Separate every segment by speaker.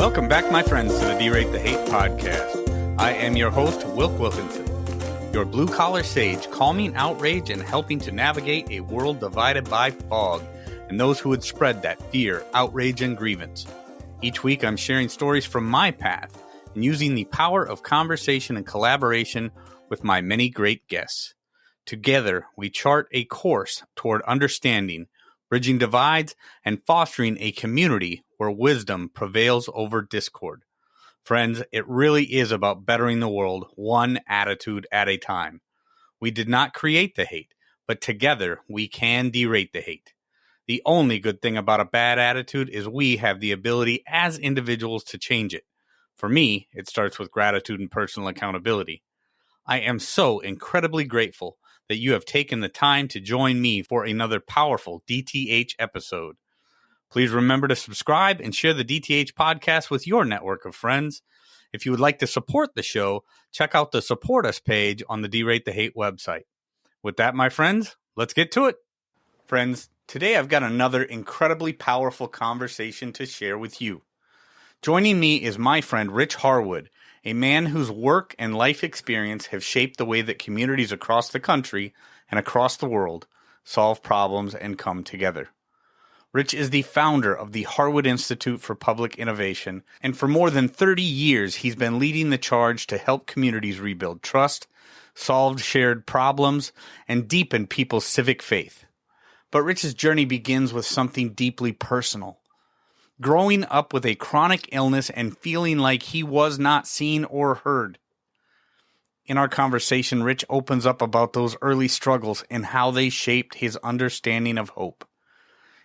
Speaker 1: Welcome back, my friends, to the Derate the Hate podcast. I am your host, Wilk Wilkinson, your blue-collar sage, calming outrage and helping to navigate a world divided by fog and those who would spread that fear, outrage, and grievance. Each week, I'm sharing stories from my path and using the power of conversation and collaboration with my many great guests. Together, we chart a course toward understanding, bridging divides, and fostering a community where wisdom prevails over discord. Friends, it really is about bettering the world one attitude at a time. We did not create the hate, but together we can derate the hate. The only good thing about a bad attitude is we have the ability as individuals to change it. For me, it starts with gratitude and personal accountability. I am so incredibly grateful that you have taken the time to join me for another powerful DTH episode. Please remember to subscribe and share the DTH podcast with your network of friends. If you would like to support the show, check out the Support Us page on the Derate the Hate website. With that, my friends, let's get to it. Friends, today I've got another incredibly powerful conversation to share with you. Joining me is my friend Rich Harwood, a man whose work and life experience have shaped the way that communities across the country and across the world solve problems and come together. Rich is the founder of the Harwood Institute for Public Innovation, and for more than 30 years he's been leading the charge to help communities rebuild trust, solve shared problems, and deepen people's civic faith. But Rich's journey begins with something deeply personal. Growing up with a chronic illness and feeling like he was not seen or heard. In our conversation, Rich opens up about those early struggles and how they shaped his understanding of hope.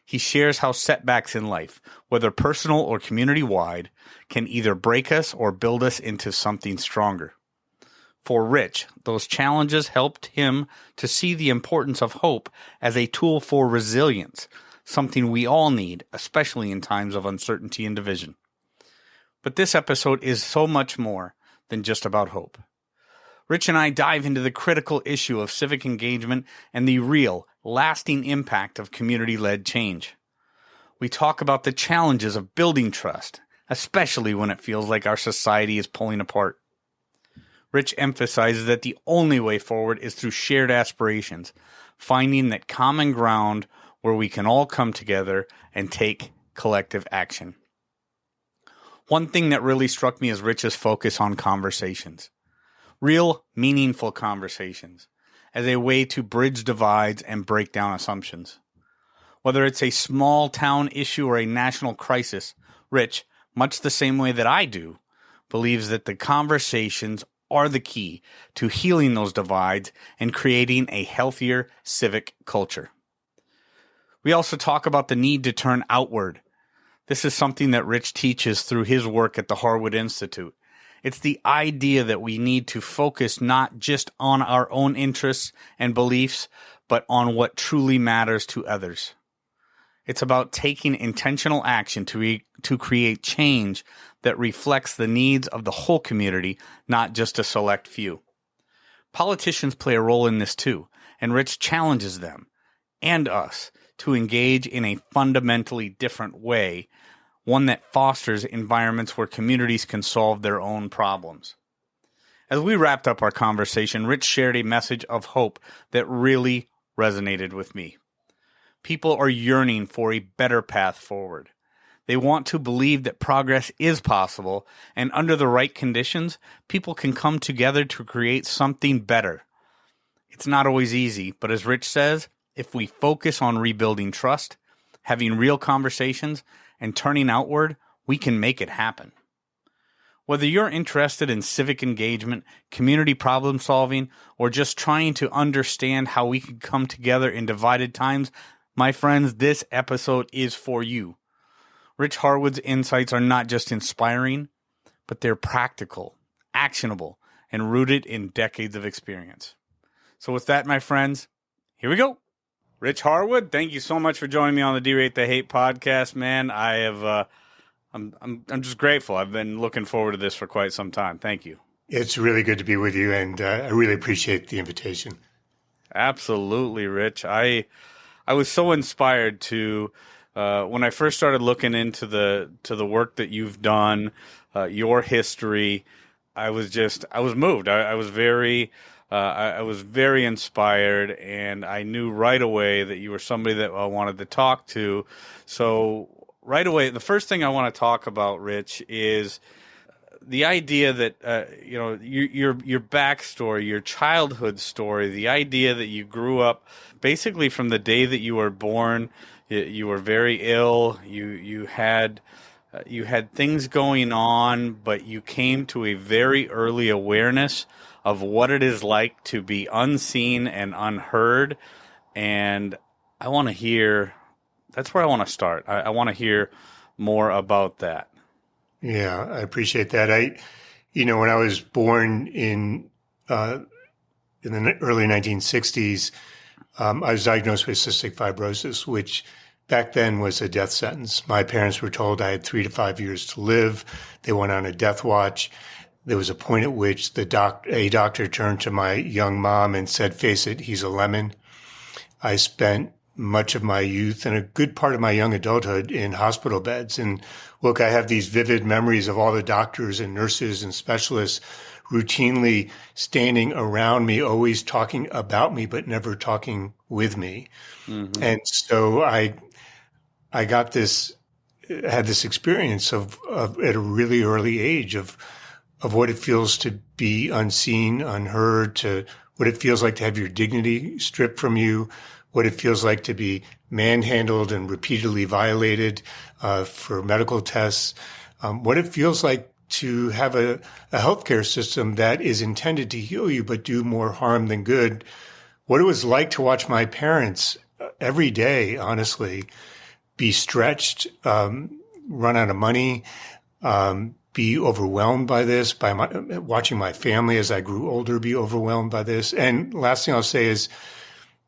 Speaker 1: He shares how setbacks in life, whether personal or community-wide, can either break us or build us into something stronger. For Rich, those challenges helped him to see the importance of hope as a tool for resilience, something we all need, especially in times of uncertainty and division. But this episode is so much more than just about hope. Rich and I dive into the critical issue of civic engagement and the real, lasting impact of community-led change. We talk about the challenges of building trust, especially when it feels like our society is pulling apart. Rich emphasizes that the only way forward is through shared aspirations, finding that common ground where we can all come together and take collective action. One thing that really struck me is Rich's focus on conversations. Real, meaningful conversations as a way to bridge divides and break down assumptions. Whether it's a small town issue or a national crisis, Rich, much the same way that I do, believes that the conversations are the key to healing those divides and creating a healthier civic culture. We also talk about the need to turn outward. This is something that Rich teaches through his work at the Harwood Institute. It's the idea that we need to focus not just on our own interests and beliefs, but on what truly matters to others. It's about taking intentional action to create change that reflects the needs of the whole community, not just a select few. Politicians play a role in this too, and Rich challenges them and us to engage in a fundamentally different way, one that fosters environments where communities can solve their own problems. As we wrapped up our conversation, Rich shared a message of hope that really resonated with me. People are yearning for a better path forward. They want to believe that progress is possible, and under the right conditions, people can come together to create something better. It's not always easy, but as Rich says, if we focus on rebuilding trust, having real conversations, and turning outward, we can make it happen. Whether you're interested in civic engagement, community problem solving, or just trying to understand how we can come together in divided times, my friends, this episode is for you. Rich Harwood's insights are not just inspiring, but they're practical, actionable, and rooted in decades of experience. So with that, my friends, here we go. Rich Harwood, thank you so much for joining me on the Derate the Hate podcast, man. I'm just grateful. I've been looking forward to this for quite some time. Thank you.
Speaker 2: It's really good to be with you, and I really appreciate the invitation.
Speaker 1: Absolutely, Rich. I was so inspired to when I first started looking into the work that you've done, your history, I was moved. I was very inspired, and I knew right away that you were somebody that I wanted to talk to. So right away, the first thing I want to talk about, Rich, is the idea that your backstory, your childhood story, the idea that you grew up basically from the day that you were born. You were very ill. You had things going on, but you came to a very early awareness of what it is like to be unseen and unheard. And I want to hear. That's where I want to start. I want to hear more about that.
Speaker 2: Yeah, I appreciate that. When I was born in the early 1960s, I was diagnosed with cystic fibrosis, which back then was a death sentence. My parents were told I had 3 to 5 years to live. They went on a death watch. There was a point at which a doctor turned to my young mom and said, "Face it, he's a lemon." I spent much of my youth and a good part of my young adulthood in hospital beds. And look, I have these vivid memories of all the doctors and nurses and specialists routinely standing around me, always talking about me, but never talking with me. Mm-hmm. And so I had this experience of at a really early age of what it feels to be unseen, unheard, to what it feels like to have your dignity stripped from you, what it feels like to be manhandled and repeatedly violated for medical tests, what it feels like to have a healthcare system that is intended to heal you but do more harm than good, what it was like to watch my parents every day, honestly, be stretched, run out of money, be overwhelmed by this, watching my family as I grew older be overwhelmed by this. And last thing I'll say is,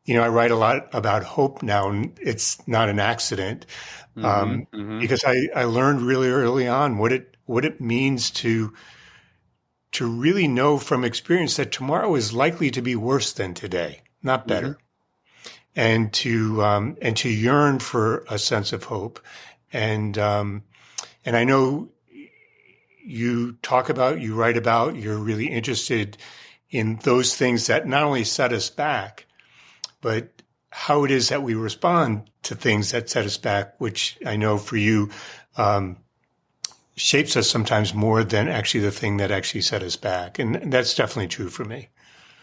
Speaker 2: I write a lot about hope now, and it's not an accident, because I learned really early on what it means to really know from experience that tomorrow is likely to be worse than today, not better, and to yearn for a sense of hope, and I know you write about, you're really interested in those things that not only set us back, but how it is that we respond to things that set us back, which I know for you shapes us sometimes more than actually the thing that actually set us back. And that's definitely true for me.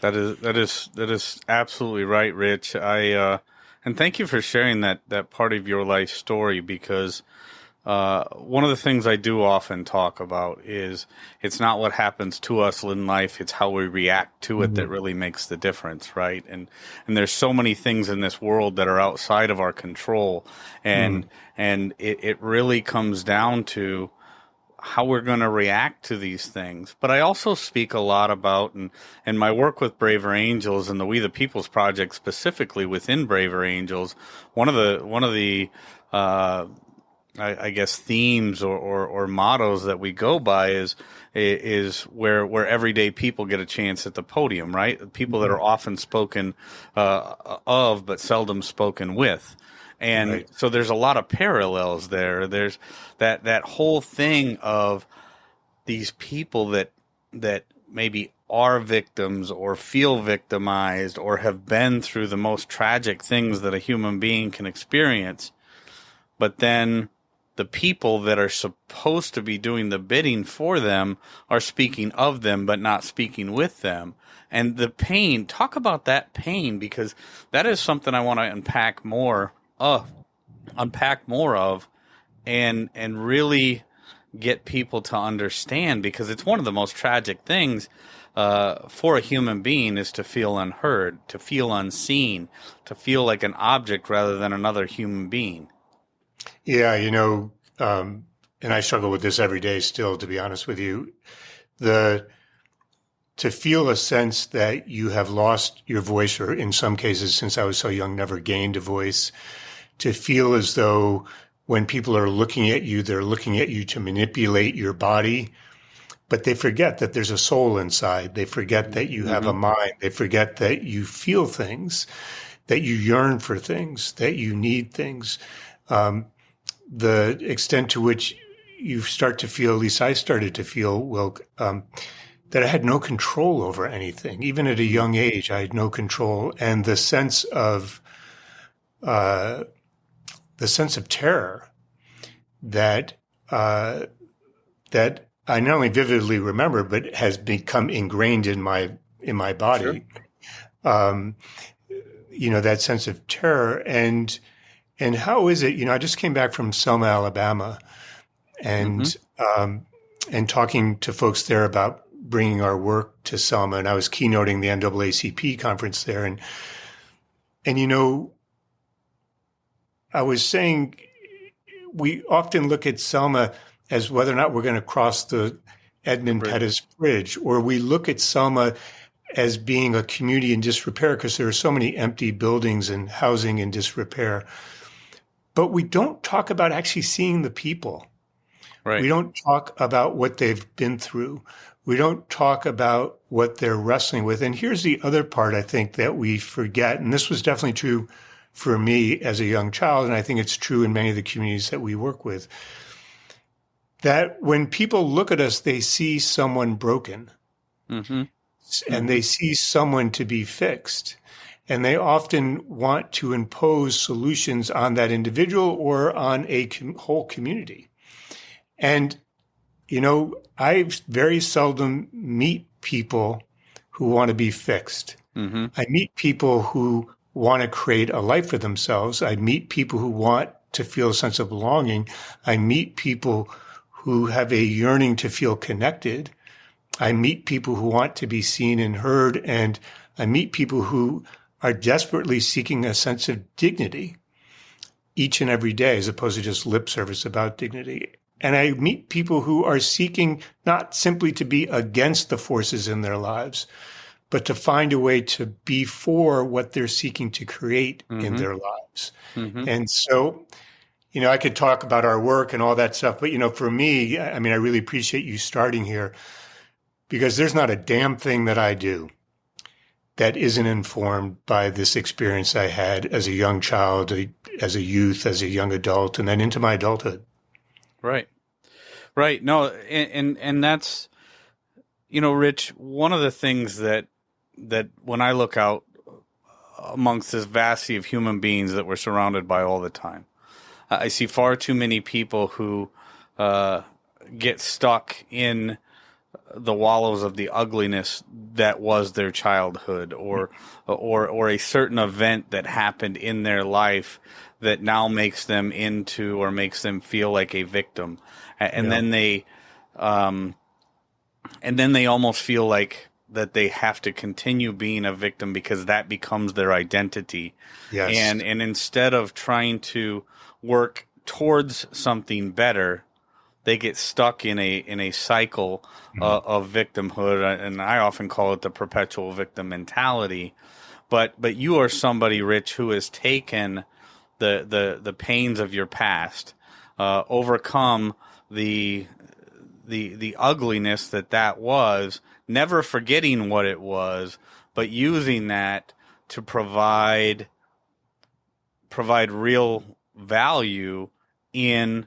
Speaker 1: That is absolutely right, Rich. And thank you for sharing that part of your life story, because one of the things I do often talk about is it's not what happens to us in life, it's how we react to it that really makes the difference, right? And there's so many things in this world that are outside of our control, and it really comes down to how we're going to react to these things. But I also speak a lot about, and my work with Braver Angels and the We the People's Project specifically within Braver Angels, one of the I guess themes or mottos that we go by is where everyday people get a chance at the podium, right? People that are often spoken of but seldom spoken with. And so there's a lot of parallels there. There's that whole thing of these people that maybe are victims or feel victimized or have been through the most tragic things that a human being can experience. But then the people that are supposed to be doing the bidding for them are speaking of them, but not speaking with them. And the pain, talk about that pain, because that is something I want to unpack more of, and really get people to understand, because it's one of the most tragic things for a human being is to feel unheard, to feel unseen, to feel like an object rather than another human being.
Speaker 2: Yeah, and I struggle with this every day still, to be honest with you. To feel a sense that you have lost your voice, or in some cases, since I was so young, never gained a voice, to feel as though when people are looking at you, they're looking at you to manipulate your body, but they forget that there's a soul inside. They forget that you have a mind. They forget that you feel things, that you yearn for things, that you need things. the extent to which you start to feel, at least I started to feel, Wilk, that I had no control over anything. Even at a young age, I had no control. And the sense of terror that that I not only vividly remember, but has become ingrained in my body. Sure. That sense of terror. And how is it? I just came back from Selma, Alabama, and talking to folks there about bringing our work to Selma, and I was keynoting the NAACP conference there, and I was saying we often look at Selma as whether or not we're going to cross the Edmund Pettus Bridge, or we look at Selma as being a community in disrepair because there are so many empty buildings and housing in disrepair. But we don't talk about actually seeing the people. Right. We don't talk about what they've been through. We don't talk about what they're wrestling with. And here's the other part I think that we forget, and this was definitely true for me as a young child, and I think it's true in many of the communities that we work with, that when people look at us, they see someone broken, and they see someone to be fixed. And they often want to impose solutions on that individual or on a whole community. And, I very seldom meet people who want to be fixed. I meet people who want to create a life for themselves. I meet people who want to feel a sense of belonging. I meet people who have a yearning to feel connected. I meet people who want to be seen and heard. And I meet people who are desperately seeking a sense of dignity each and every day, as opposed to just lip service about dignity. And I meet people who are seeking not simply to be against the forces in their lives, but to find a way to be for what they're seeking to create in their lives. And so, I could talk about our work and all that stuff, but, for me, I really appreciate you starting here, because there's not a damn thing that I do that isn't informed by this experience I had as a young child, as a youth, as a young adult, and then into my adulthood.
Speaker 1: Right. No, and that's, Rich, one of the things that when I look out amongst this vastity of human beings that we're surrounded by all the time, I see far too many people who get stuck in the wallows of the ugliness that was their childhood, or a certain event that happened in their life that now makes them into or makes them feel like a victim, and then they almost feel like that they have to continue being a victim because that becomes their identity. Yes. And instead of trying to work towards something better, they get stuck in a cycle of victimhood, and I often call it the perpetual victim mentality. But you are somebody, Rich, who has taken the pains of your past, overcome the ugliness that was, never forgetting what it was, but using that to provide real value in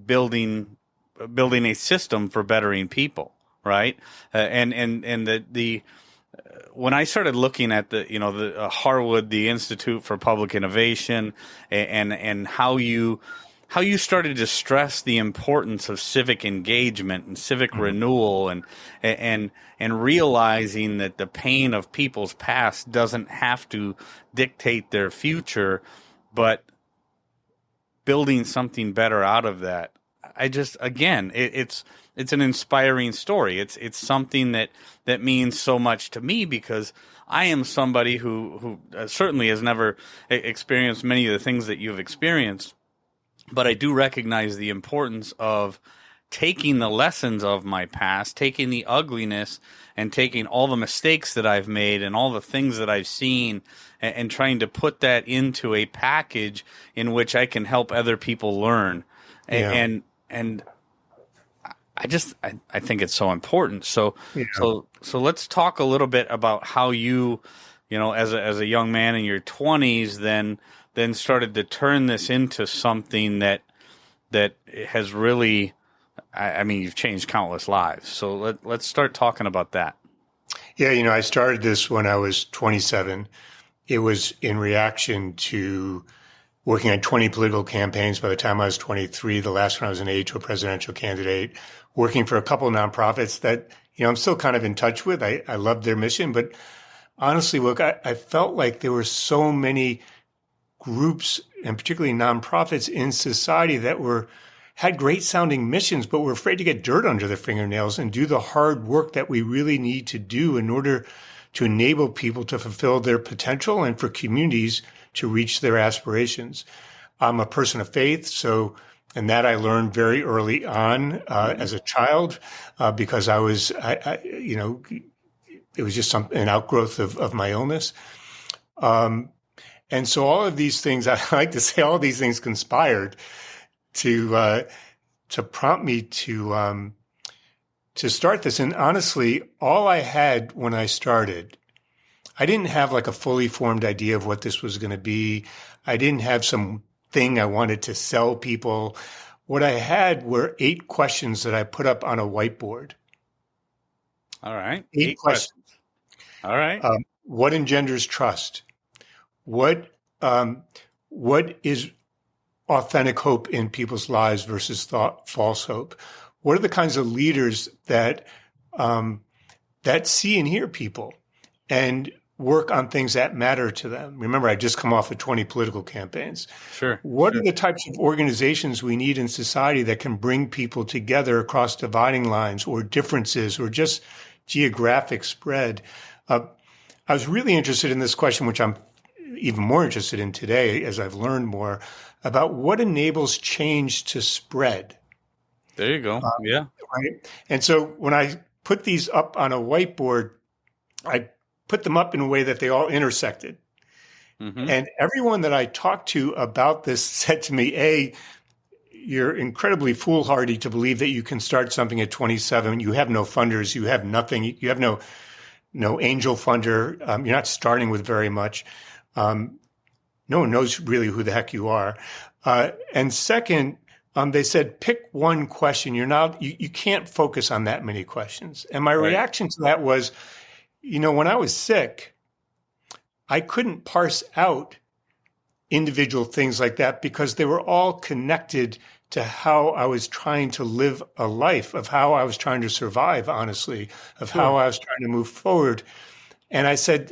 Speaker 1: building a system for bettering people, right? And the when I started looking at the Harwood, the Institute for Public Innovation, and how you started to stress the importance of civic engagement and civic renewal, and realizing that the pain of people's past doesn't have to dictate their future, but building something better out of that. It's an inspiring story. It's something that means so much to me, because I am somebody who certainly has never experienced many of the things that you've experienced, but I do recognize the importance of taking the lessons of my past, taking the ugliness, and taking all the mistakes that I've made and all the things that I've seen, and trying to put that into a package in which I can help other people learn. Yeah. And I think it's so important. So let's talk a little bit about how you as a young man in your 20s, then started to turn this into something that that has really, I mean, you've changed countless lives. So let's start talking about that.
Speaker 2: Yeah, I started this when I was 27. It was in reaction to working on 20 political campaigns by the time I was 23. The last one I was an aide to a presidential candidate, working for a couple of nonprofits that, I'm still kind of in touch with. I loved their mission, but honestly, look, I felt like there were so many groups and particularly nonprofits in society that had great sounding missions, but were afraid to get dirt under their fingernails and do the hard work that we really need to do in order to enable people to fulfill their potential and for communities to reach their aspirations. I'm a person of faith, and that I learned very early on as a child because it was just an outgrowth of my illness. And so all of these things, I like to say, all these things conspired to prompt me to start this. And honestly, all I had when I started, I didn't have like a fully formed idea of what this was going to be. I didn't have some thing I wanted to sell people. What I had were 8 questions that I put up on a whiteboard.
Speaker 1: All right.
Speaker 2: 8 questions.
Speaker 1: All right.
Speaker 2: What engenders trust? What is authentic hope in people's lives versus false hope? What are the kinds of leaders that see and hear people and work on things that matter to them? Remember, I just come off of 20 political campaigns.
Speaker 1: Sure.
Speaker 2: What are the types of organizations we need in society that can bring people together across dividing lines or differences or just geographic spread? I was really interested in this question, which I'm even more interested in today as I've learned more about what enables change to spread.
Speaker 1: There you go. Yeah.
Speaker 2: Right. And so when I put these up on a whiteboard, I put them up in a way that they all intersected. Mm-hmm. And everyone that I talked to about this said to me, A, you're incredibly foolhardy to believe that you can start something at 27. You have no funders. You have nothing. You have no angel funder. You're not starting with very much. No one knows really who the heck you are. And second, they said, pick one question. You can't focus on that many questions. And my reaction to that was, when I was sick, I couldn't parse out individual things like that because they were all connected to how I was trying to live a life, of how I was trying to survive, honestly, of how I was trying to move forward. And I said,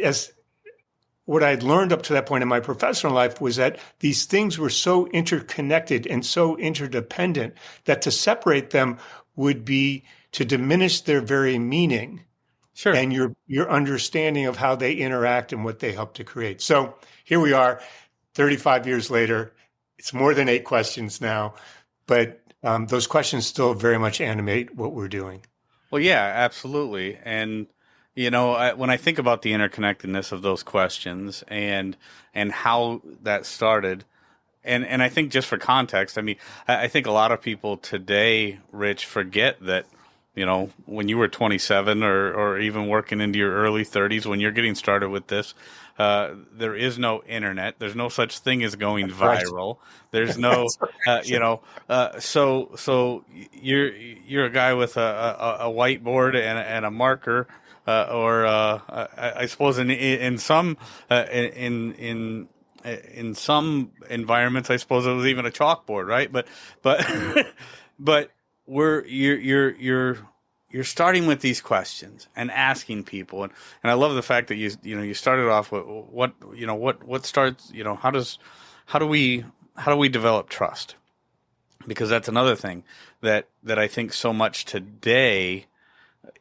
Speaker 2: what I'd learned up to that point in my professional life was that these things were so interconnected and so interdependent that to separate them would be to diminish their very meaning. Sure. And your understanding of how they interact and what they help to create. So here we are, 35 years later. It's more than 8 questions now, but those questions still very much animate what we're doing.
Speaker 1: Well, yeah, absolutely. And when I think about the interconnectedness of those questions and how that started, and I think just for context, I mean, I think a lot of people today, Rich, forget that, when you were 27 or even working into your early 30s, when you're getting started with this, there is no internet. There's no such thing as going viral. There's no, so you're a guy with a whiteboard and a marker. I suppose in some environments, I suppose it was even a chalkboard, right? But you're starting with these questions and asking people, and I love the fact that you started off with what starts, how do we develop trust? Because that's another thing that I think so much today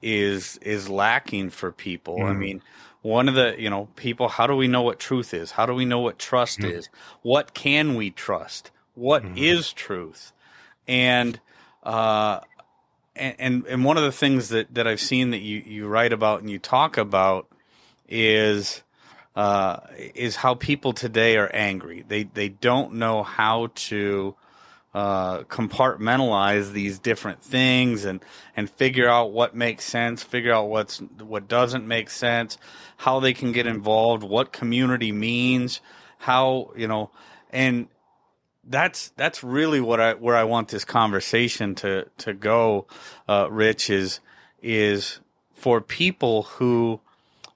Speaker 1: is lacking for people. Mm-hmm. I mean, one of the, people, how do we know what truth is? How do we know what trust mm-hmm. is? What can we trust? What mm-hmm. is truth? And one of the things that I've seen that you write about and you talk about is how people today are angry. They don't know how to compartmentalize these different things and figure out what makes sense, figure out what doesn't make sense, how they can get involved, what community means, how, and that's really where I want this conversation to go, Rich, is for people who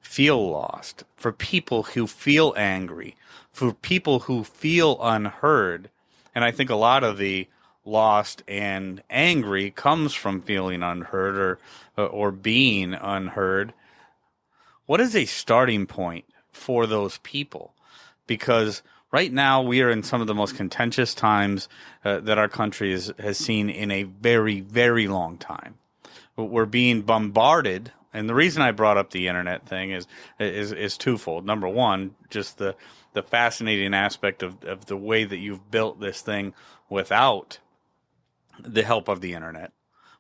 Speaker 1: feel lost, for people who feel angry, for people who feel unheard. And I think a lot of the lost and angry comes from feeling unheard or being unheard. What is a starting point for those people? Because right now we are in some of the most contentious times that our country has seen in a very, very long time. We're being bombarded. And the reason I brought up the internet thing is twofold. Number one, just the fascinating aspect of the way that you've built this thing without the help of the internet.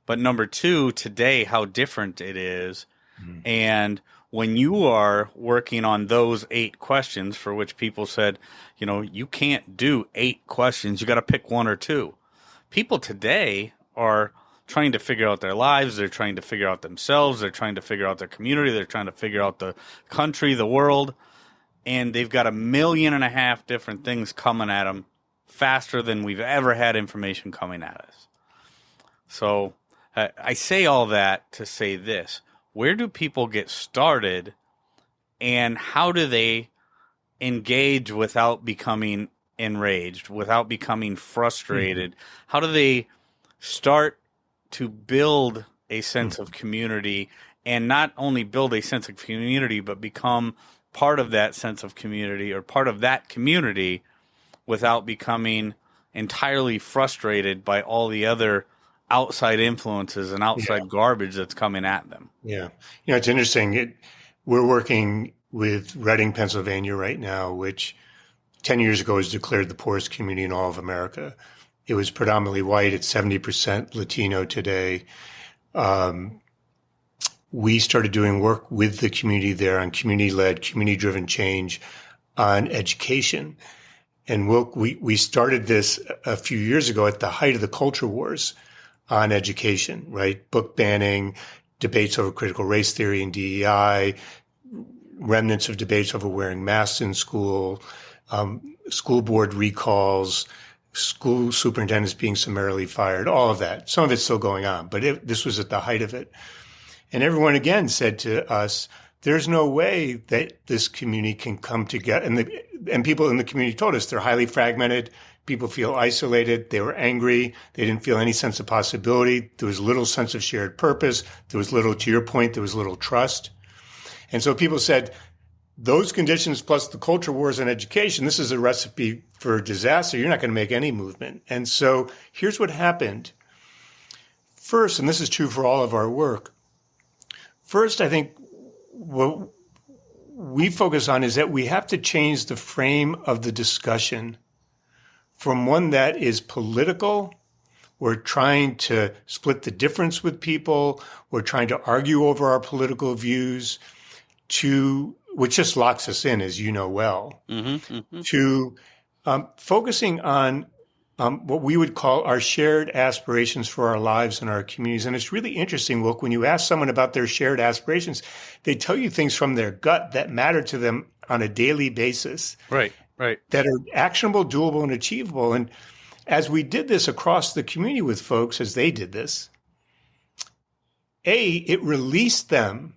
Speaker 1: But number two, today, how different it is. Mm-hmm. And when you are working on those 8 questions for which people said, you can't do 8 questions, you got to pick 1 or 2. People today are trying to figure out their lives. They're trying to figure out themselves. They're trying to figure out their community. They're trying to figure out the country, the world. And they've got 1.5 million different things coming at them faster than we've ever had information coming at us. So I say all that to say this. Where do people get started, and how do they engage without becoming enraged, without becoming frustrated? Mm-hmm. How do they start to build a sense of community, and not only build a sense of community, but become part of that sense of community or part of that community without becoming entirely frustrated by all the other outside influences and outside garbage that's coming at them?
Speaker 2: Yeah. It's interesting. We're working with Reading, Pennsylvania right now, which 10 years ago was declared the poorest community in all of America. It was predominantly white. It's 70% Latino today. We started doing work with the community there on community-led, community-driven change on education. And we started this a few years ago at the height of the culture wars on education, right? Book banning, debates over critical race theory and DEI, remnants of debates over wearing masks in school, school board recalls, school superintendents being summarily fired, all of that. Some of it's still going on, but this was at the height of it. And everyone again said to us, there's no way that this community can come together. And people in the community told us they're highly fragmented. People feel isolated. They were angry. They didn't feel any sense of possibility. There was little sense of shared purpose. There was little, to your point, there was little trust. And so people said, those conditions plus the culture wars and education, this is a recipe for disaster. You're not going to make any movement. And so here's what happened. First, and this is true for all of our work. First, I think what we focus on is that we have to change the frame of the discussion from one that is political. We're trying to split the difference with people. We're trying to argue over our political views which just locks us in, as you know well, to focusing on what we would call our shared aspirations for our lives and our communities. And it's really interesting, Wilk, when you ask someone about their shared aspirations, they tell you things from their gut that matter to them on a daily basis.
Speaker 1: Right.
Speaker 2: That are actionable, doable, and achievable. And as we did this across the community with folks, as they did this, it released them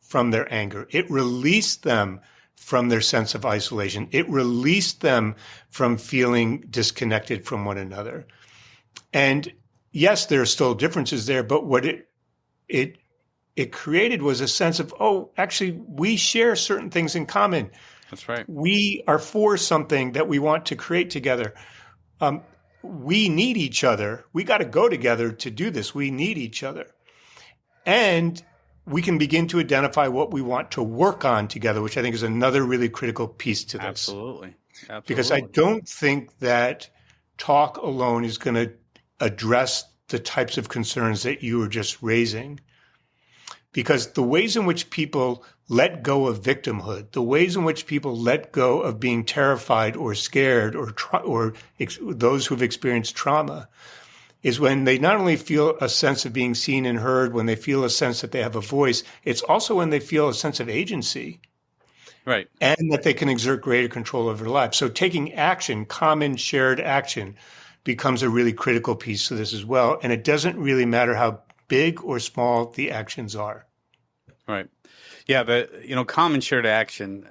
Speaker 2: from their anger. It released them from their sense of isolation. It released them from feeling disconnected from one another. And yes, there are still differences there, but what it created was a sense of, actually, we share certain things in common.
Speaker 1: That's right.
Speaker 2: We are for something that we want to create together. We need each other. We got to go together to do this. We need each other. And we can begin to identify what we want to work on together, which I think is another really critical piece to this.
Speaker 1: Absolutely.
Speaker 2: Because I don't think that talk alone is going to address the types of concerns that you were just raising. Because the ways in which people let go of victimhood, the ways in which people let go of being terrified or scared or those who've experienced trauma, is when they not only feel a sense of being seen and heard, when they feel a sense that they have a voice, it's also when they feel a sense of agency.
Speaker 1: Right.
Speaker 2: and that they can exert greater control over their lives. So taking action, common shared action, becomes a really critical piece of this as well. And it doesn't really matter how big or small the actions are.
Speaker 1: Right. Yeah, common shared action,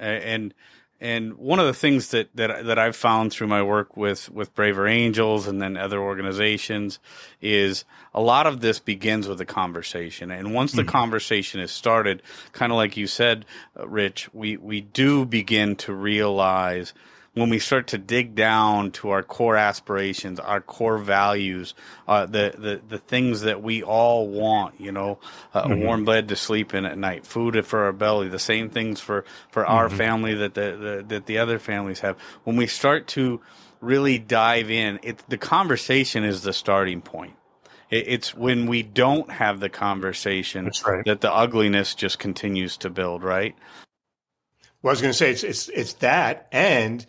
Speaker 1: and one of the things that I've found through my work with Braver Angels and then other organizations is a lot of this begins with a conversation. And once the conversation is started, kind of like you said, Rich, we do begin to realize when we start to dig down to our core aspirations, our core values, the things that we all want, a warm bed to sleep in at night, food for our belly, the same things for our family that the other families have. When we start to really dive in, the conversation is the starting point. It's when we don't have the conversation
Speaker 2: That's right.
Speaker 1: that the ugliness just continues to build, right?
Speaker 2: Well, I was going to say it's that, and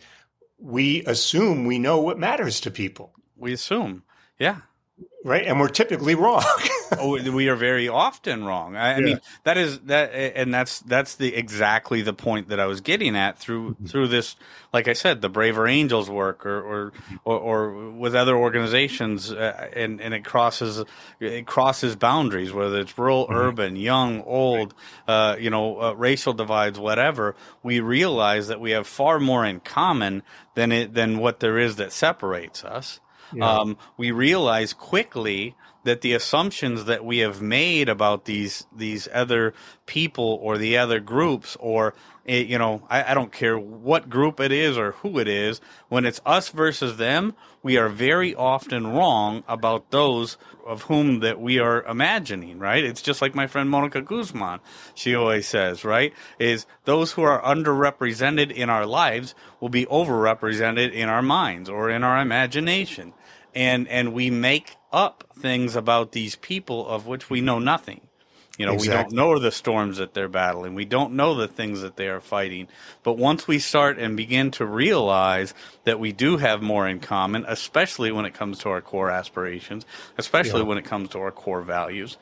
Speaker 2: we assume we know what matters to people.
Speaker 1: We assume, yeah.
Speaker 2: Right. And we're typically wrong.
Speaker 1: We are very often wrong. I mean, that's exactly the point that I was getting at through this, like I said, the Braver Angels work or with other organizations, and it crosses boundaries, whether it's rural, urban, young, old, racial divides, whatever. We realize that we have far more in common than what there is that separates us. Yeah. We realize quickly that the assumptions that we have made about these other people or the other groups, or I don't care what group it is or who it is, when it's us versus them, we are very often wrong about those of whom that we are imagining, right? It's just like my friend Monica Guzman, she always says, right, is those who are underrepresented in our lives will be overrepresented in our minds or in our imagination. And we make up things about these people of which we know nothing. Exactly. We don't know the storms that they're battling. We don't know the things that they are fighting. But once we start and begin to realize that we do have more in common, especially when it comes to our core aspirations, especially when it comes to our core values,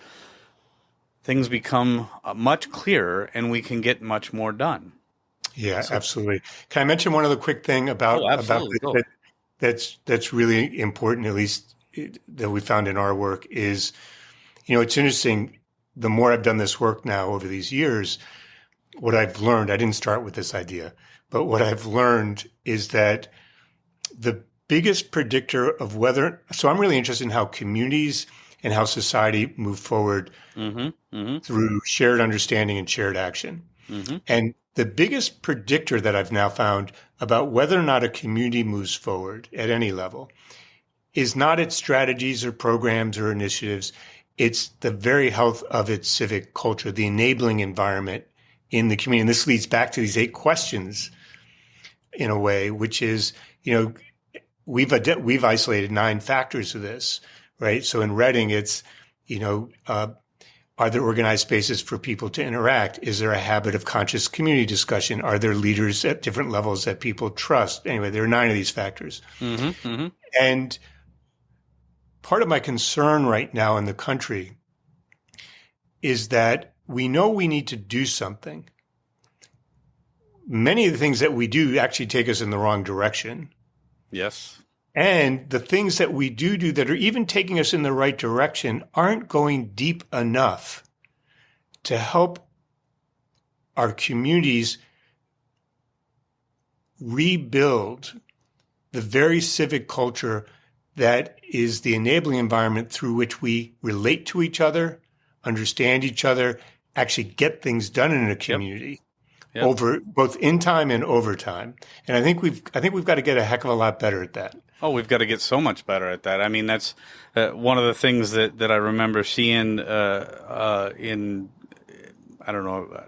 Speaker 1: things become much clearer and we can get much more done.
Speaker 2: Yeah, absolutely. Can I mention one other quick thing about that's really important, at least that we found in our work, is, it's interesting. The more I've done this work now over these years, what I've learned, I didn't start with this idea, but what I've learned is that the biggest predictor of so I'm really interested in how communities and how society move forward through shared understanding and shared action. And the biggest predictor that I've now found about whether or not a community moves forward at any level is not its strategies or programs or initiatives. It's the very health of its civic culture, the enabling environment in the community. And this leads back to these 8 questions in a way, which is, we've isolated 9 factors of this, right? So in Reading, it's, are there organized spaces for people to interact? Is there a habit of conscious community discussion? Are there leaders at different levels that people trust? Anyway, there are 9 of these factors. And part of my concern right now in the country is that we know we need to do something. Many of the things that we do actually take us in the wrong direction.
Speaker 1: Yes.
Speaker 2: And the things that we do that are even taking us in the right direction aren't going deep enough to help our communities rebuild the very civic culture that is the enabling environment through which we relate to each other, understand each other, actually get things done in a community over both in time and over time. And I think we've got to get a heck of a lot better at that.
Speaker 1: Oh, we've got to get so much better at that. I mean, that's one of the things that I remember seeing in, I don't know,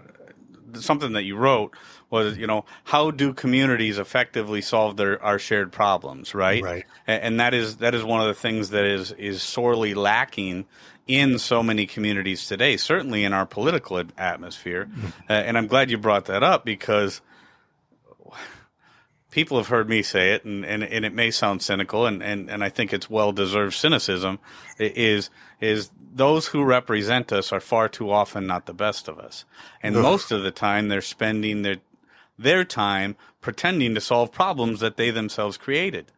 Speaker 1: something that you wrote was, how do communities effectively solve our shared problems, right?
Speaker 2: Right.
Speaker 1: And that is one of the things that is sorely lacking in so many communities today, certainly in our political atmosphere. And I'm glad you brought that up because people have heard me say it, and it may sound cynical, and I think it's well-deserved cynicism, is those who represent us are far too often not the best of us. And most of the time they're spending their time pretending to solve problems that they themselves created.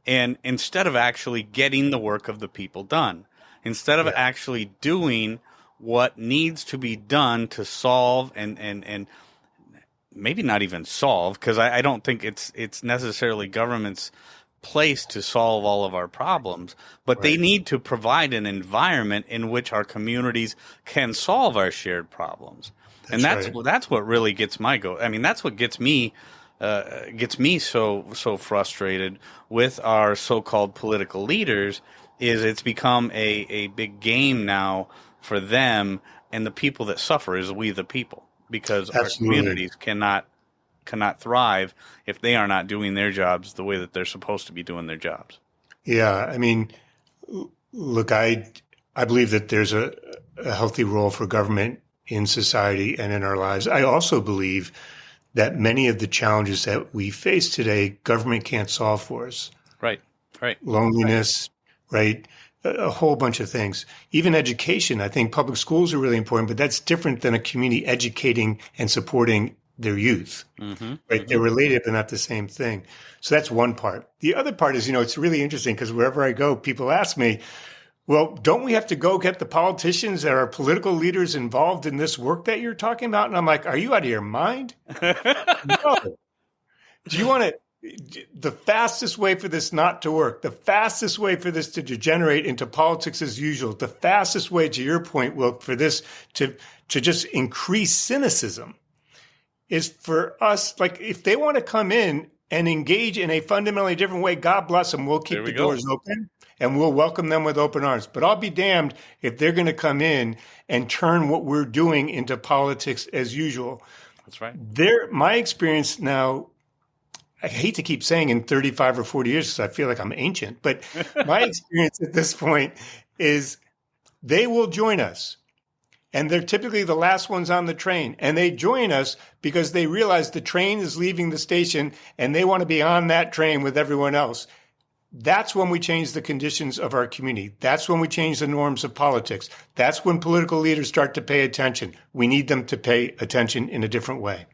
Speaker 1: And instead of actually getting the work of the people done, instead of actually doing what needs to be done to solve and maybe not even solve, because I don't think it's necessarily government's place to solve all of our problems, but they need to provide an environment in which our communities can solve our shared problems. That's what really gets my goat. I mean, that's what gets me so frustrated with our so-called political leaders is it's become a big game now for them, and the people that suffer is we the people, because our communities cannot thrive if they are not doing their jobs the way that they're supposed to be doing their jobs.
Speaker 2: Yeah, I mean, look, I believe that there's a healthy role for government in society and in our lives. I also believe that many of the challenges that we face today, government can't solve for us.
Speaker 1: Right.
Speaker 2: Loneliness, right? A whole bunch of things. Even education. I think public schools are really important, but that's different than a community educating and supporting their youth, right? They're related, but not the same thing. So that's one part. The other part is, it's really interesting because wherever I go, people ask me, well, don't we have to go get the politicians that are political leaders involved in this work that you're talking about? And I'm like, are you out of your mind? No. Do you want to? The fastest way for this not to work, the fastest way for this to degenerate into politics as usual, the fastest way, to your point, Will, for this to just increase cynicism is for us, like, if they want to come in and engage in a fundamentally different way, God bless them. We'll keep the doors open and we'll welcome them with open arms. But I'll be damned if they're going to come in and turn what we're doing into politics as usual.
Speaker 1: That's right.
Speaker 2: My experience now, I hate to keep saying in 35 or 40 years because I feel like I'm ancient, but my experience at this point is they will join us. And they're typically the last ones on the train. And they join us because they realize the train is leaving the station and they want to be on that train with everyone else. That's when we change the conditions of our community. That's when we change the norms of politics. That's when political leaders start to pay attention. We need them to pay attention in a different way.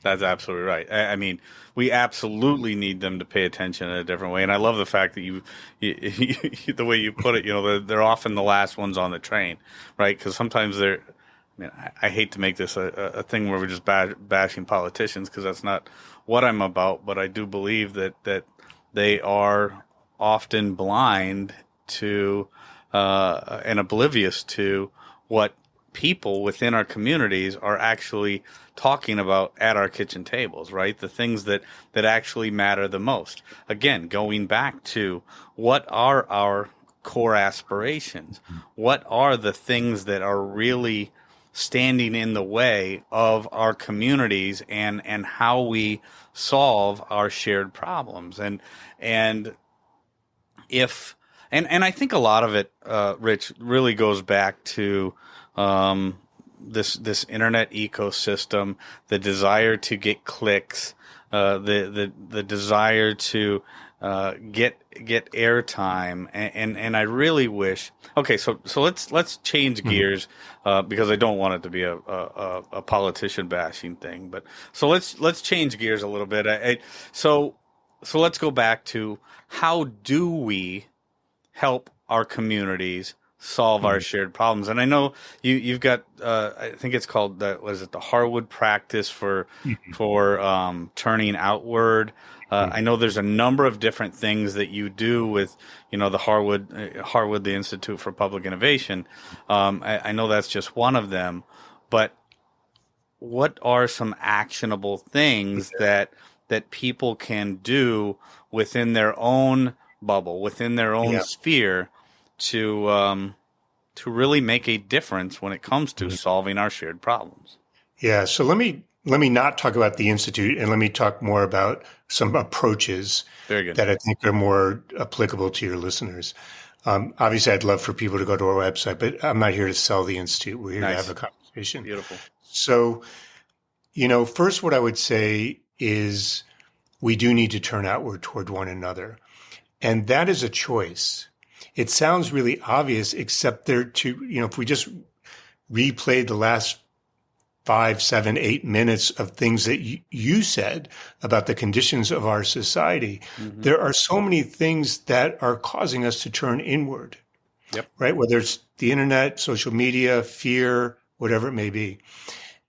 Speaker 1: That's absolutely right. I mean, we absolutely need them to pay attention in a different way. And I love the fact that you the way you put it, they're often the last ones on the train, right? Because sometimes I hate to make this a thing where we're just bashing politicians, because that's not what I'm about. But I do believe that they are often blind to and oblivious to what people within our communities are actually talking about at our kitchen tables, right? The things that actually matter the most. Again, going back to what are our core aspirations? What are the things that are really standing in the way of our communities and how we solve our shared problems? And I think a lot of it, Rich, really goes back to this internet ecosystem, the desire to get clicks, the desire to get airtime, and I really wish. Okay, so let's change gears because I don't want it to be a politician bashing thing, but so let's change gears a little bit. So let's go back to how do we help our communities solve our shared problems. And I know you've got I think it's called the Harwood practice for turning outward. I know there's a number of different things that you do with the Harwood the Institute for Public Innovation. I know that's just one of them, but what are some actionable things that people can do within their own bubble, within their own sphere, to really make a difference when it comes to solving our shared problems? Yeah.
Speaker 2: So let me not talk about the Institute, and let me talk more about some approaches that I think are more applicable to your listeners. Obviously, I'd love for people to go to our website, but I'm not here to sell the Institute. We're here to have a conversation.
Speaker 1: Beautiful.
Speaker 2: So, first what I would say is we do need to turn outward toward one another. And that is a choice. It sounds really obvious, except if we just replayed the last 5, 7, 8 minutes of things that you said about the conditions of our society, there are so many things that are causing us to turn inward.
Speaker 1: Yep.
Speaker 2: Right? Whether it's the internet, social media, fear, whatever it may be.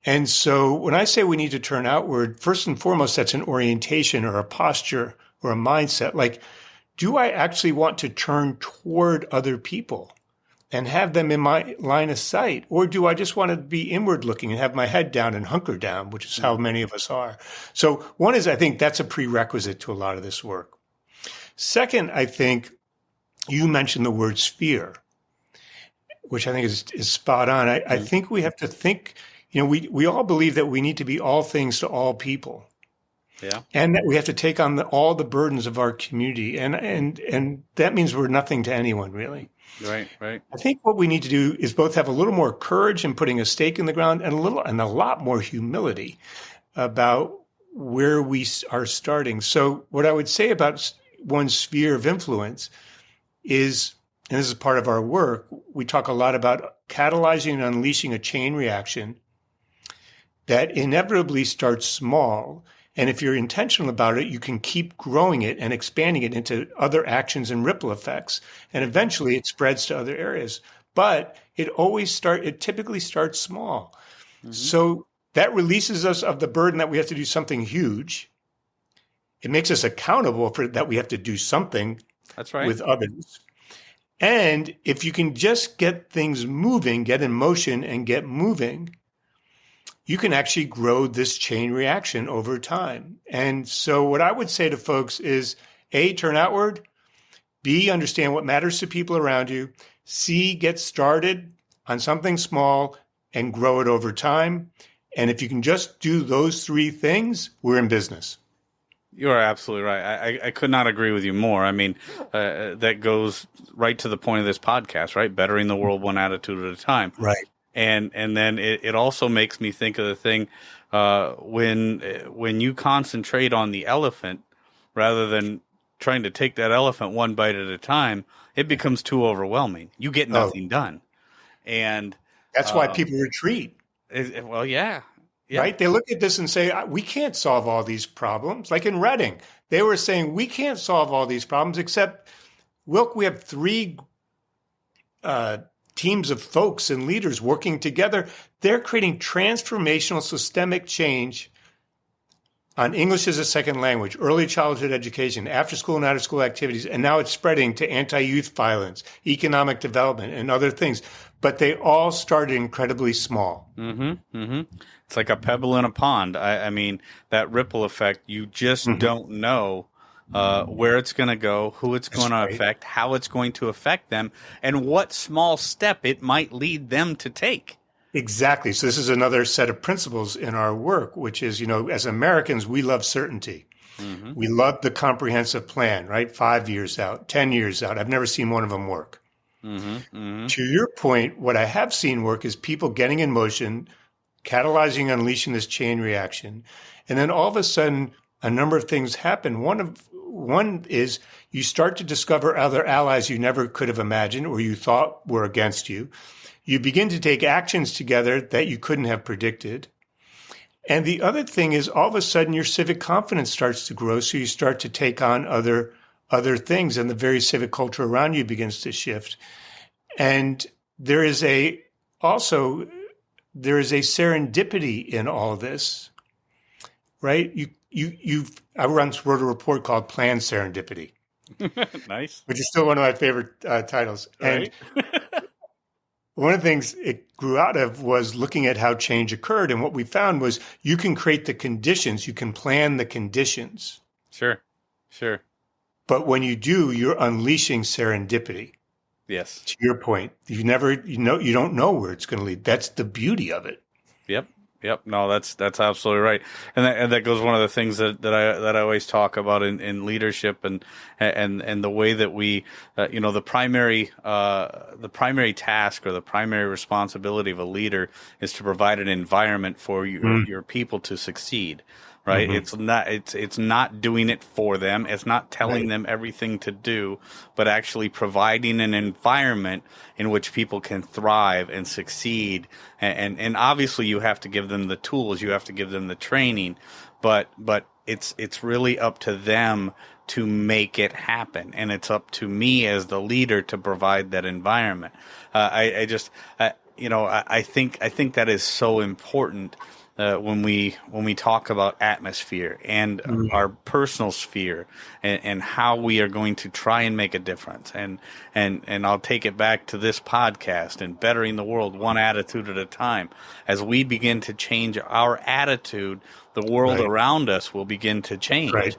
Speaker 2: And so when I say we need to turn outward, first and foremost, that's an orientation or a posture or a mindset. Like, do I actually want to turn toward other people and have them in my line of sight? Or do I just want to be inward looking and have my head down and hunker down, which is how many of us are? So one is, I think that's a prerequisite to a lot of this work. Second, I think you mentioned the word sphere, which I think is spot on. I think we have to think, we all believe that we need to be all things to all people.
Speaker 1: Yeah.
Speaker 2: And that we have to take on all the burdens of our community. And that means we're nothing to anyone, really.
Speaker 1: Right.
Speaker 2: I think what we need to do is both have a little more courage in putting a stake in the ground and a lot more humility about where we are starting. So what I would say about one sphere of influence is, and this is part of our work, we talk a lot about catalyzing and unleashing a chain reaction that inevitably starts small. And if you're intentional about it, you can keep growing it and expanding it into other actions and ripple effects. And eventually it spreads to other areas. But it typically starts small. So that releases us of the burden that we have to do something huge. It makes us accountable for that we have to do something.
Speaker 1: That's right.
Speaker 2: With others. And if you can just get things moving, get in motion and get moving, you can actually grow this chain reaction over time. And so what I would say to folks is, A, turn outward, B, understand what matters to people around you, C, get started on something small and grow it over time. And if you can just do those three things, we're in business.
Speaker 1: You are absolutely right. I could not agree with you more. I mean, that goes right to the point of this podcast, right? Bettering the world one attitude at a time.
Speaker 2: Right.
Speaker 1: And then it also makes me think of the thing when you concentrate on the elephant rather than trying to take that elephant one bite at a time, it becomes too overwhelming. You get nothing done. And
Speaker 2: that's why people retreat.
Speaker 1: Well, yeah. Yeah.
Speaker 2: Right? They look at this and say, we can't solve all these problems. Like in Reading, they were saying, we can't solve all these problems, except, Wilk, we have three teams of folks and leaders working together. They're creating transformational systemic change on English as a second language, early childhood education, after school and out of school activities. And now it's spreading to anti-youth violence, economic development, and other things. But they all started incredibly small.
Speaker 1: It's like a pebble in a pond. I mean, that ripple effect, you just don't know where it's going to go, who it's going to affect, how it's going to affect them, and what small step it might lead them to take.
Speaker 2: Exactly. So this is another set of principles in our work, which is, as Americans, we love certainty. We love the comprehensive plan, right? 5 years out, 10 years out. I've never seen one of them work. To your point, what I have seen work is people getting in motion, catalyzing, unleashing this chain reaction. And then all of a sudden, a number of things happen. One is you start to discover other allies you never could have imagined or you thought were against you. You begin to take actions together that you couldn't have predicted. And the other thing is all of a sudden your civic confidence starts to grow. So you start to take on other things and the very civic culture around you begins to shift. And there is a serendipity in all this, right? I once wrote a report called Planned Serendipity.
Speaker 1: Nice.
Speaker 2: Which is still one of my favorite titles.
Speaker 1: Right.
Speaker 2: And one of the things it grew out of was looking at how change occurred. And what we found was you can create the conditions, you can plan the conditions.
Speaker 1: Sure.
Speaker 2: But when you do, you're unleashing serendipity.
Speaker 1: Yes.
Speaker 2: To your point, you don't know where it's going to lead. That's the beauty of it.
Speaker 1: Yep. No, that's absolutely right. And that goes one of the things that I always talk about in leadership and the way that we, the primary task or the primary responsibility of a leader is to provide an environment for your people to succeed. right?
Speaker 2: Hmm.
Speaker 1: It's not doing it for them. It's not telling
Speaker 2: Right.
Speaker 1: them everything to do, but actually providing an environment in which people can thrive and succeed. And obviously you have to give them the tools, you have to give them the training, but it's really up to them to make it happen, and it's up to me as the leader to provide that environment. I think that is so important when we talk about atmosphere and our personal sphere, and how we are going to try and make a difference. And I'll take it back to this podcast and bettering the world one attitude at a time. As we begin to change our attitude, the world
Speaker 2: Right.
Speaker 1: around us will begin to change.
Speaker 2: Right.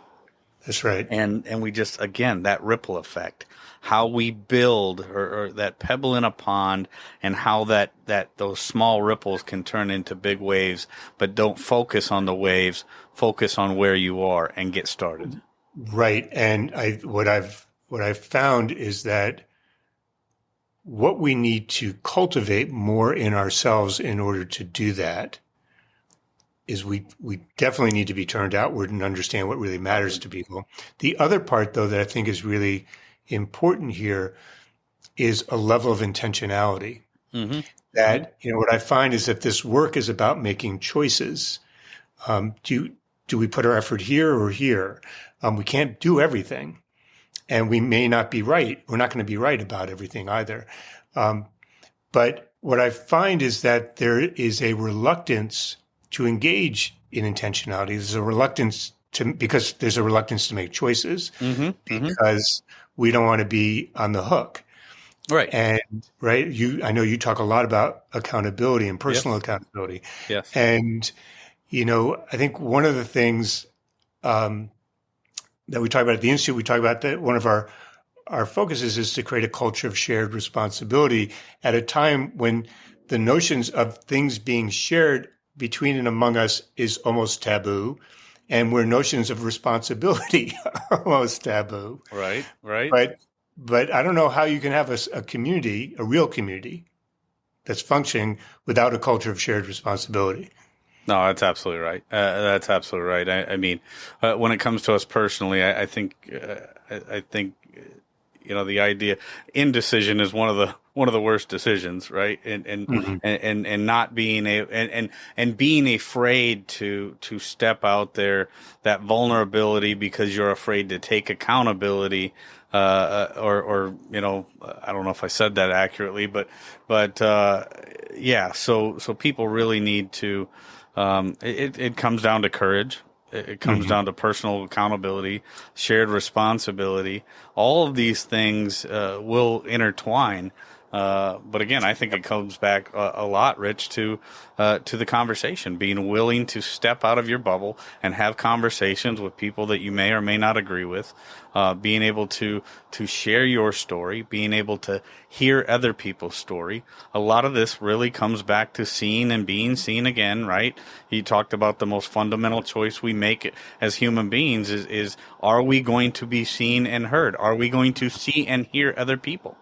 Speaker 2: That's right.
Speaker 1: And we just, again, that ripple effect, how we build, or that pebble in a pond, and how that those small ripples can turn into big waves. But don't focus on the waves, focus on where you are and get started.
Speaker 2: Right. And what I've found is that what we need to cultivate more in ourselves in order to do that is we definitely need to be turned outward and understand what really matters to people. The other part, though, that I think is really important here is a level of intentionality.
Speaker 1: Mm-hmm.
Speaker 2: That, what I find is that this work is about making choices. Do we put our effort here or here? We can't do everything, and we may not be right. We're not going to be right about everything either. But what I find is that there is a reluctance to engage in intentionality. There's a reluctance because there's a reluctance to make choices, because we don't want to be on the hook.
Speaker 1: Right.
Speaker 2: And right, I know you talk a lot about accountability and personal accountability.
Speaker 1: Yes.
Speaker 2: And I think one of the things that we talk about at the Institute, we talk about that one of our focuses is to create a culture of shared responsibility at a time when the notions of things being shared between and among us is almost taboo, and where notions of responsibility are almost taboo.
Speaker 1: Right. Right.
Speaker 2: But I don't know how you can have a community, a real community, that's functioning without a culture of shared responsibility.
Speaker 1: No, that's absolutely right. That's absolutely right. I mean, when it comes to us personally, I think the idea indecision is one of the worst decisions, right? And not being and being afraid to step out there, that vulnerability, because you're afraid to take accountability, or I don't know if I said that accurately, but yeah. So people really need to. It comes down to courage. It comes down to personal accountability, shared responsibility. All of these things will intertwine. But again, I think it comes back a lot, Rich, to the conversation, being willing to step out of your bubble and have conversations with people that you may or may not agree with, being able to share your story, being able to hear other people's story. A lot of this really comes back to seeing and being seen again, right? You talked about the most fundamental choice we make as human beings is are we going to be seen and heard? Are we going to see and hear other people?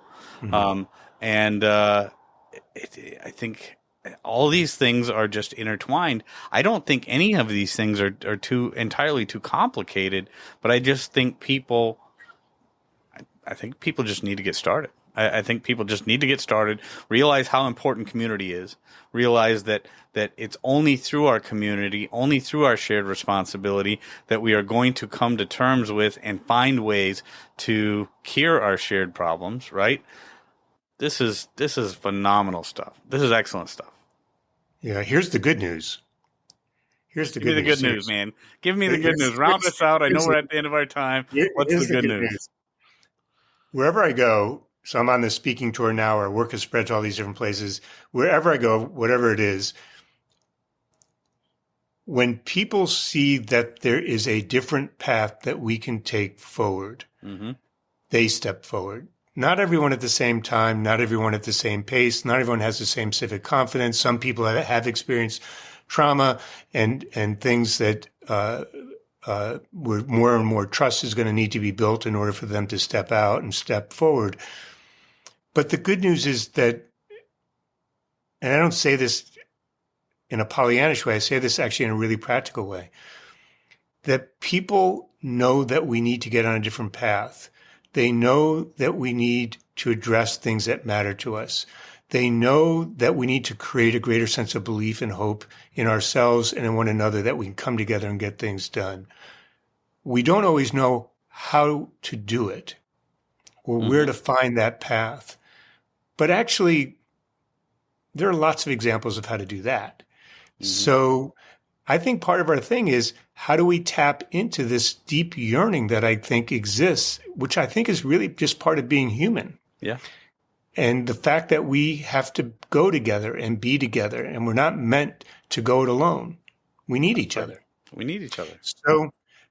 Speaker 1: I think all these things are just intertwined. I don't think any of these things are entirely too complicated, but I just think I think people just need to get started. I think people just need to get started, realize how important community is, realize that it's only through our community, only through our shared responsibility, that we are going to come to terms with and find ways to cure our shared problems, right? This is phenomenal stuff. This is excellent stuff.
Speaker 2: Yeah, here's the good news.
Speaker 1: Give me the good news, man. Give me the good news. Round us out. I know we're at the end of our time. What's the good news?
Speaker 2: Wherever I go, so I'm on this speaking tour now, our work has spread to all these different places. Wherever I go, whatever it is, when people see that there is a different path that we can take forward, they step forward. Not everyone at the same time, not everyone at the same pace, not everyone has the same civic confidence. Some people have experienced trauma and things that where more and more trust is going to need to be built in order for them to step out and step forward. But the good news is that, and I don't say this in a Pollyannish way, I say this actually in a really practical way. that people know that we need to get on a different path. They know that we need to address things that matter to us. They know that we need to create a greater sense of belief and hope in ourselves and in one another, that we can come together and get things done. We don't always know how to do it or where to find that path. But actually, there are lots of examples of how to do that. So I think part of our thing is, how do we tap into this deep yearning that I think exists, which I think is really just part of being human.
Speaker 1: Yeah.
Speaker 2: And the fact that we have to go together and be together, and we're not meant to go it alone. We need each other.
Speaker 1: We need each other.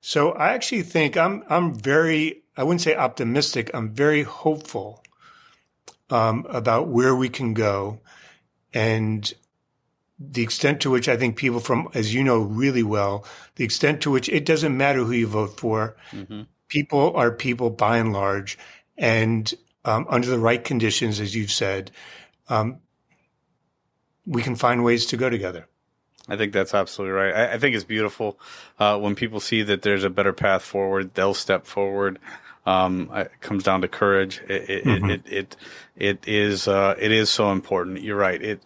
Speaker 2: So I actually think I'm very, I wouldn't say optimistic, I'm very hopeful about where we can go, and the extent to which I think people from, as you know really well, the extent to which it doesn't matter who you vote for. People are people by and large, and under the right conditions, as you've said, we can find ways to go together.
Speaker 1: I think that's absolutely right. I think it's beautiful when people see that there's a better path forward, they'll step forward. It comes down to courage. It is so important. You're right.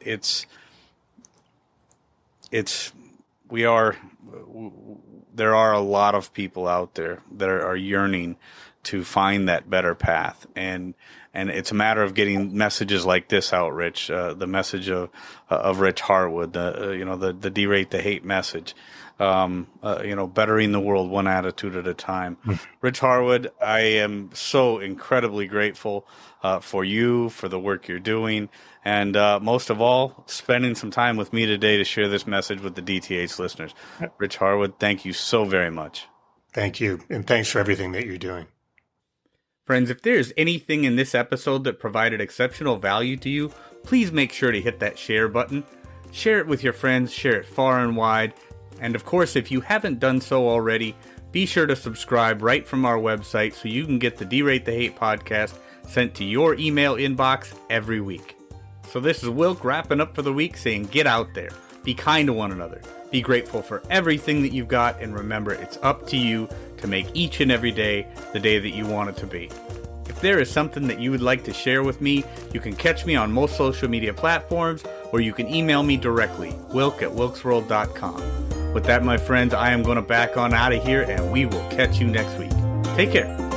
Speaker 1: There are a lot of people out there that are yearning to find that better path, and it's a matter of getting messages like this out, Rich. The message of Rich Harwood, the derate the hate message. Bettering the world one attitude at a time. Rich Harwood, I am so incredibly grateful for you, for the work you're doing, and most of all, spending some time with me today to share this message with the DTH listeners. Rich Harwood, thank you so very much.
Speaker 2: Thank you, and thanks for everything that you're doing.
Speaker 1: Friends, if there's anything in this episode that provided exceptional value to you, please make sure to hit that share button. Share it with your friends, share it far and wide. And of course, if you haven't done so already, be sure to subscribe right from our website so you can get the Derate the Hate podcast sent to your email inbox every week. So this is Wilk wrapping up for the week, saying get out there, be kind to one another, be grateful for everything that you've got, and remember, it's up to you to make each and every day the day that you want it to be. If there is something that you would like to share with me, you can catch me on most social media platforms, or you can email me directly, wilk@wilksworld.com. With that, my friends, I am going to back on out of here, and we will catch you next week. Take care.